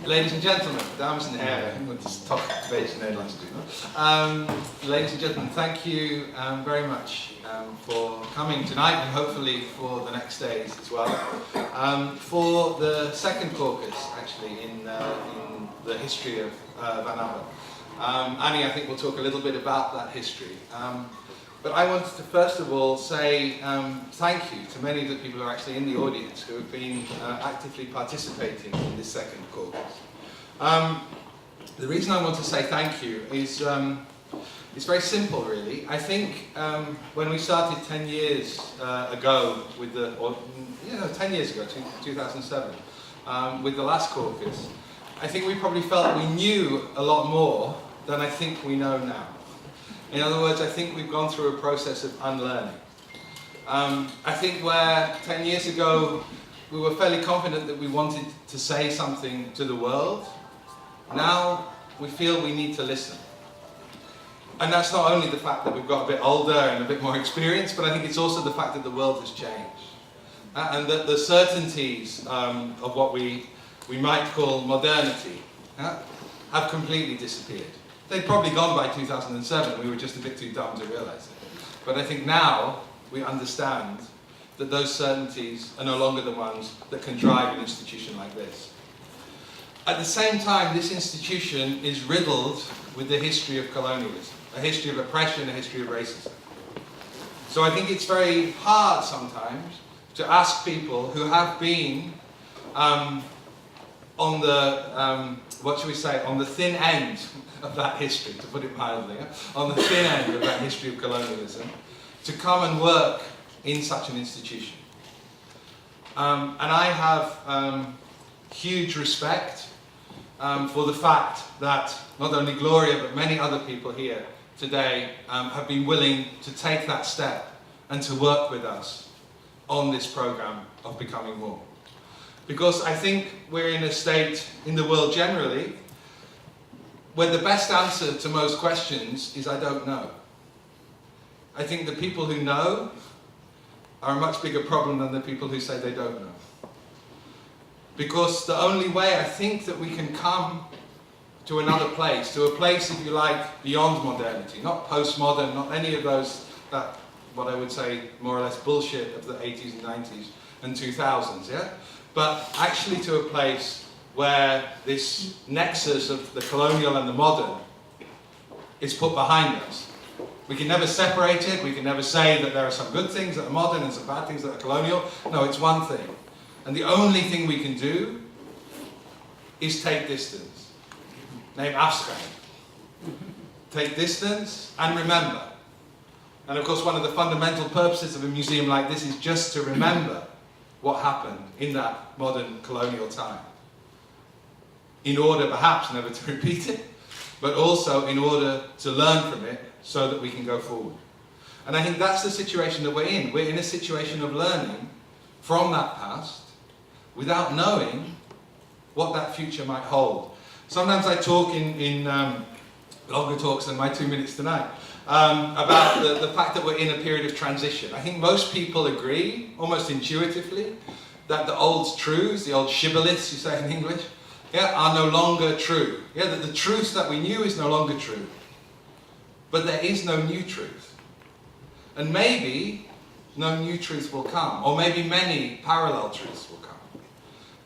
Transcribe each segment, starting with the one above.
Ladies and gentlemen, dames en heren, het is toch een beetje Nederlands natuurlijk. Ladies and gentlemen, thank you very much for coming tonight and hopefully for the next days as well. For the second caucus, actually, in the history of vanabbe. Annie, I think, will talk a little bit about that history. But I wanted to first of all say thank you to many of the people who are actually in the audience who have been actively participating in this second caucus. The reason I want to say thank you is it's very simple, really. I think when we started 10 years ago with 10 years ago, 2007, with the last caucus, I think we probably felt we knew a lot more than I think we know now. In other words, I think we've gone through a process of unlearning. I think where 10 years ago we were fairly confident that we wanted to say something to the world, now we feel we need to listen. And that's not only the fact that we've got a bit older and a bit more experience, but I think it's also the fact that the world has changed. And that the certainties of what we might call modernity have completely disappeared. They'd probably gone by 2007, we were just a bit too dumb to realise it. But I think now we understand that those certainties are no longer the ones that can drive an institution like this. At the same time, this institution is riddled with the history of colonialism, a history of oppression, a history of racism. So I think it's very hard sometimes to ask people who have been on the, what should we say, on the thin end of that history, to put it mildly, on the thin end of that history of colonialism, to come and work in such an institution. And I have huge respect for the fact that not only Gloria but many other people here today have been willing to take that step and to work with us on this program of Becoming More. Because I think we're in a state in the world generally where the best answer to most questions is I don't know. I think the people who know are a much bigger problem than the people who say they don't know. Because the only way I think that we can come to another place, to a place, if you like, beyond modernity, not postmodern, not any of those, that, what I would say, more or less bullshit of the 80s and 90s and 2000s, yeah? But actually to a place where this nexus of the colonial and the modern is put behind us. We can never separate it, we can never say that there are some good things that are modern and some bad things that are colonial. No, it's one thing. And the only thing we can do is take distance. Neem afscheid. Take distance and remember. And of course one of the fundamental purposes of a museum like this is just to remember what happened in that modern colonial time. In order perhaps never to repeat it, but also in order to learn from it so that we can go forward. And I think that's the situation that we're in. We're in a situation of learning from that past without knowing what that future might hold. Sometimes I talk in longer talks than my 2 minutes tonight about the fact that we're in a period of transition. I think most people agree, almost intuitively, that the old truths, the old shibboleths you say in English, are no longer true. That the truth that we knew is no longer true. But there is no new truth. And maybe no new truth will come, or maybe many parallel truths will come.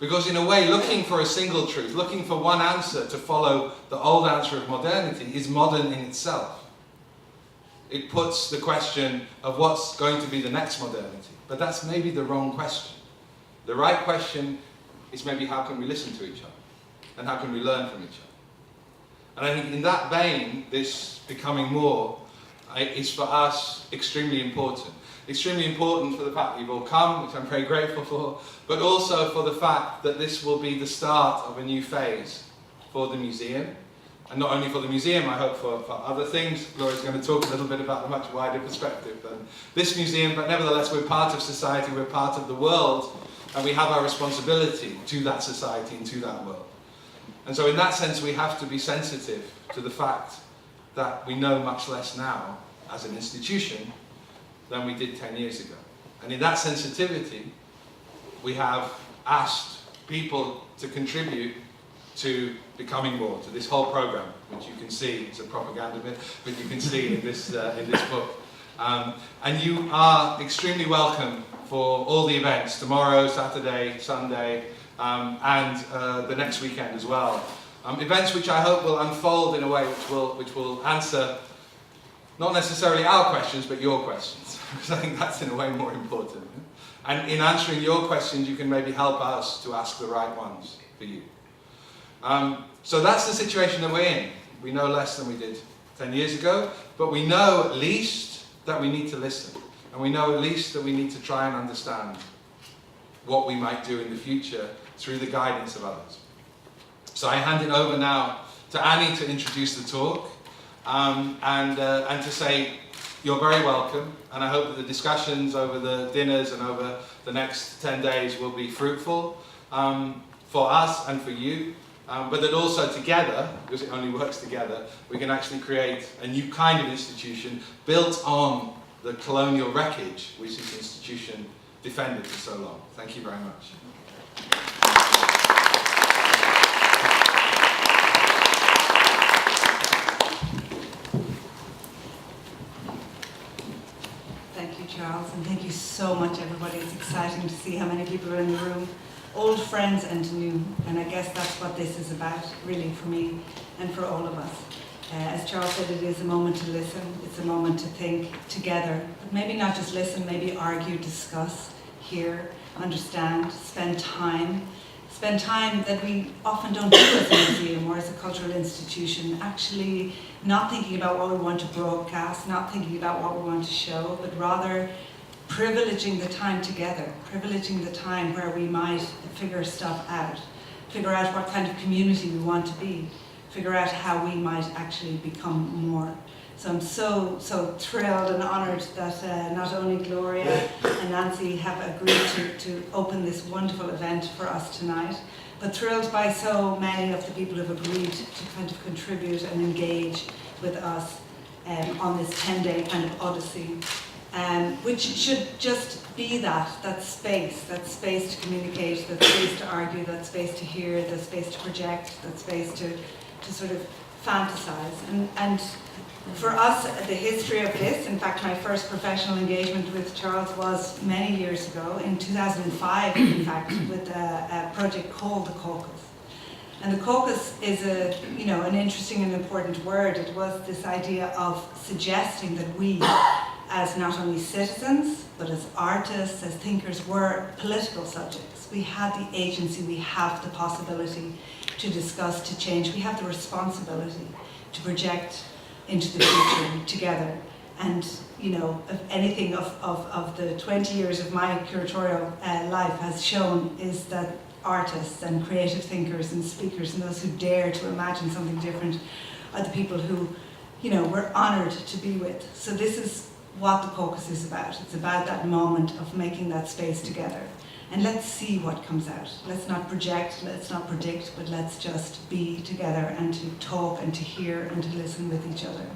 Because in a way, looking for a single truth, looking for one answer to follow the old answer of modernity is modern in itself. It puts the question of what's going to be the next modernity. But that's maybe the wrong question. The right question is maybe how can we listen to each other? And how can we learn from each other? And I think in that vein, this Becoming More is for us extremely important. Extremely important for the fact that you've all come, which I'm very grateful for, but also for the fact that this will be the start of a new phase for the museum. And not only for the museum, I hope for other things. Gloria's going to talk a little bit about a much wider perspective than this museum, but nevertheless we're part of society, we're part of the world, and we have our responsibility to that society and to that world. And so in that sense we have to be sensitive to the fact that we know much less now as an institution than we did 10 years ago. And in that sensitivity we have asked people to contribute to becoming more, to this whole program, which you can see, it's a propaganda bit, but you can see in this book. And you are extremely welcome for all the events, tomorrow, Saturday, Sunday, and the next weekend as well. Events which I hope will unfold in a way which will answer not necessarily our questions, but your questions, because I think that's in a way more important. And in answering your questions, you can maybe help us to ask the right ones for you. So that's the situation that we're in. We know less than we did 10 years ago, but we know at least that we need to listen. And we know at least that we need to try and understand what we might do in the future through the guidance of others. So I hand it over now to Annie to introduce the talk and to say you're very welcome, and I hope that the discussions over the dinners and over the next 10 days will be fruitful for us and for you, but that also together, because it only works together, we can actually create a new kind of institution built on the colonial wreckage which this institution defended for so long. Thank you very much. Thank you, Charles, and thank you so much, everybody. It's exciting to see how many people are in the room, old friends and new, and I guess that's what this is about, really, for me and for all of us. As Charles said, it is a moment to listen, it's a moment to think together, but maybe not just listen, maybe argue, discuss, hear, understand, spend time that we often don't do as a museum or as a cultural institution, actually not thinking about what we want to broadcast, not thinking about what we want to show, but rather privileging the time together, privileging the time where we might figure stuff out, figure out what kind of community we want to be, figure out how we might actually become more. So I'm so thrilled and honoured that not only Gloria and Nancy have agreed to open this wonderful event for us tonight, but thrilled by so many of the people who have agreed to kind of contribute and engage with us on this 10-day kind of odyssey, which should just be that space to communicate, that space to argue, that space to hear, that space to project, that space to sort of fantasize. And for us, the history of this, in fact, my first professional engagement with Charles was many years ago, in 2005, in fact, with a project called the Caucus. And the caucus is an interesting and important word. It was this idea of suggesting that we, as not only citizens, but as artists, as thinkers, were political subjects. We had the agency, we have the possibility to discuss, to change. We have the responsibility to project into the future together. And if anything of the 20 years of my curatorial life has shown, is that artists and creative thinkers and speakers and those who dare to imagine something different are the people who, we're honoured to be with. So this is what the caucus is about. It's about that moment of making that space together. And let's see what comes out. Let's not project, let's not predict, but let's just be together and to talk and to hear and to listen with each other.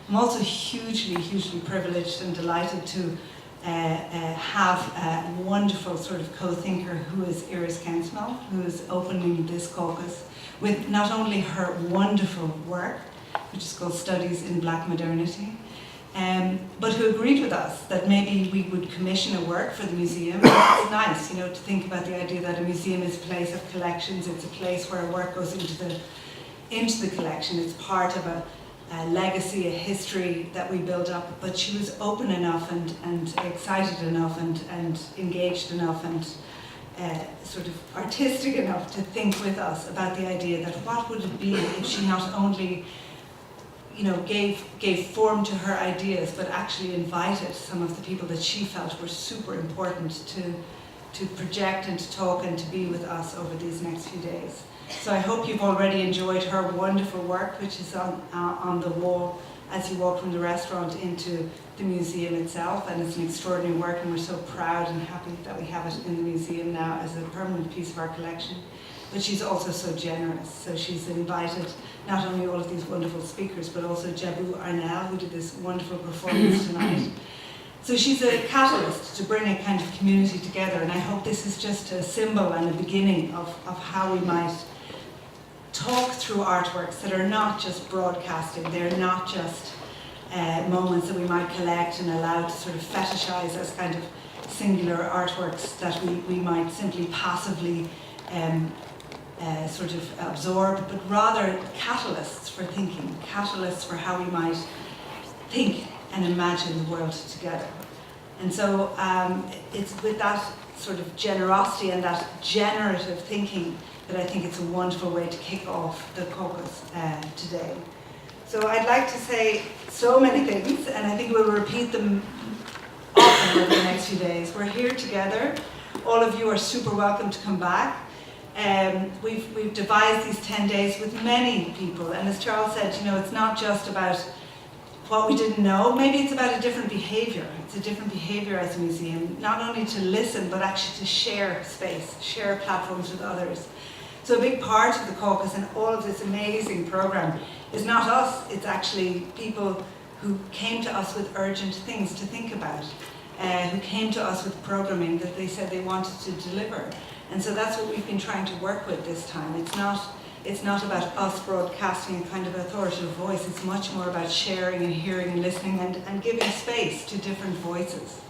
I'm also hugely, hugely privileged and delighted to have a wonderful sort of co-thinker who is Iris Kensmel, who is opening this caucus with not only her wonderful work, which is called Studies in Black Modernity, but who agreed with us that maybe we would commission a work for the museum. It's nice, to think about the idea that a museum is a place of collections. It's a place where a work goes into the collection. It's part of a legacy, a history that we build up. But she was open enough and excited enough and engaged enough and sort of artistic enough to think with us about the idea that what would it be if she not only gave form to her ideas, but actually invited some of the people that she felt were super important to project and to talk and to be with us over these next few days. So I hope you've already enjoyed her wonderful work, which is on the wall as you walk from the restaurant into the museum itself, and it's an extraordinary work, and we're so proud and happy that we have it in the museum now as a permanent piece of our collection. But she's also so generous, so she's invited not only all of these wonderful speakers, but also Jabu Arnel, who did this wonderful performance tonight, So she's a catalyst to bring a kind of community together, and I hope this is just a symbol and a beginning of how we might talk through artworks that are not just broadcasting, they're not just moments that we might collect and allow to sort of fetishize as kind of singular artworks that we might simply passively sort of absorb, but rather catalysts for thinking, catalysts for how we might think and imagine the world together. And so it's with that sort of generosity and that generative thinking that I think it's a wonderful way to kick off the caucus today. So I'd like to say so many things, and I think we'll repeat them often over the next few days. We're here together. All of you are super welcome to come back. We've devised these 10 days with many people, and as Charles said, you know, it's not just about what we didn't know. Maybe it's about a different behaviour. It's a different behaviour as a museum, not only to listen, but actually to share space, share platforms with others. So a big part of the caucus and all of this amazing programme is not us, it's actually people who came to us with urgent things to think about, who came to us with programming that they said they wanted to deliver. And so that's what we've been trying to work with this time. It's not about us broadcasting a kind of authoritative voice, it's much more about sharing and hearing and listening and giving space to different voices.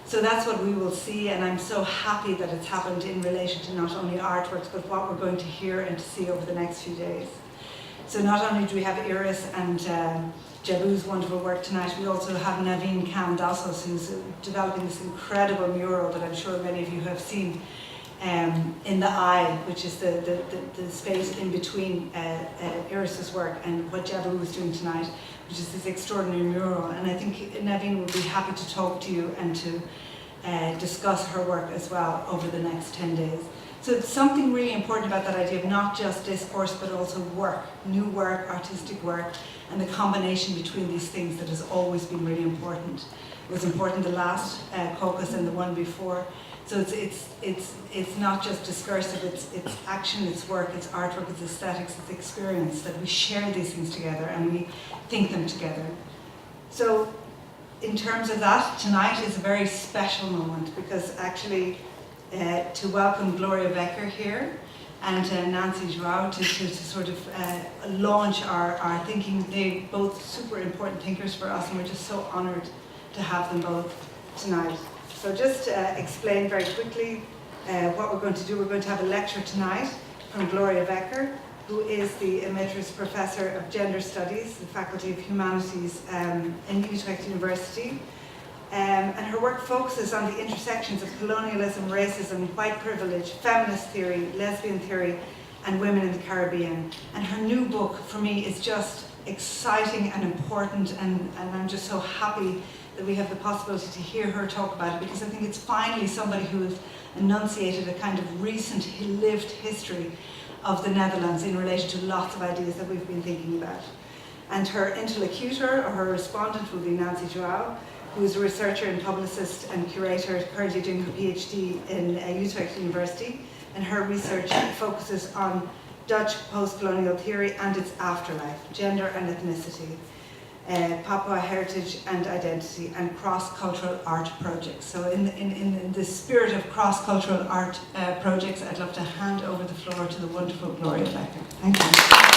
So that's what we will see, and I'm so happy that it's happened in relation to not only artworks, but what we're going to hear and to see over the next few days. So not only do we have Iris and Jabu's wonderful work tonight, we also have Naveen Kamdasos, who's developing this incredible mural that I'm sure many of you have seen in the eye, which is the space in between Iris's work and what Jabu was doing tonight, which is this extraordinary mural. And I think Naveen will be happy to talk to you and to discuss her work as well over the next 10 days. So it's something really important about that idea of not just discourse, but also work, new work, artistic work, and the combination between these things that has always been really important. It was important the last caucus and the one before. So it's not just discursive, it's action, it's work, it's artwork, it's aesthetics, it's experience, that we share these things together and we think them together. So in terms of that, tonight is a very special moment because actually to welcome Gloria Becker here and Nancy Joao to sort of launch our thinking. They're both super important thinkers for us, and we're just so honoured to have them both tonight. So just to explain very quickly what we're going to do. We're going to have a lecture tonight from Gloria Becker, who is the Emeritus Professor of Gender Studies, the Faculty of Humanities in Utrecht University. And her work focuses on the intersections of colonialism, racism, white privilege, feminist theory, lesbian theory, and women in the Caribbean. And her new book, for me, is just exciting and important, and I'm just so happy that we have the possibility to hear her talk about it, because I think it's finally somebody who has enunciated a kind of recent lived history of the Netherlands in relation to lots of ideas that we've been thinking about. And her interlocutor, or her respondent, will be Nancy Joao, who is a researcher and publicist and curator currently doing her PhD in Utrecht University. And her research focuses on Dutch post-colonial theory and its afterlife, gender and ethnicity, Papua heritage and identity, and cross-cultural art projects. So in the spirit of cross-cultural art projects, I'd love to hand over the floor to the wonderful Gloria Becker. Thank you.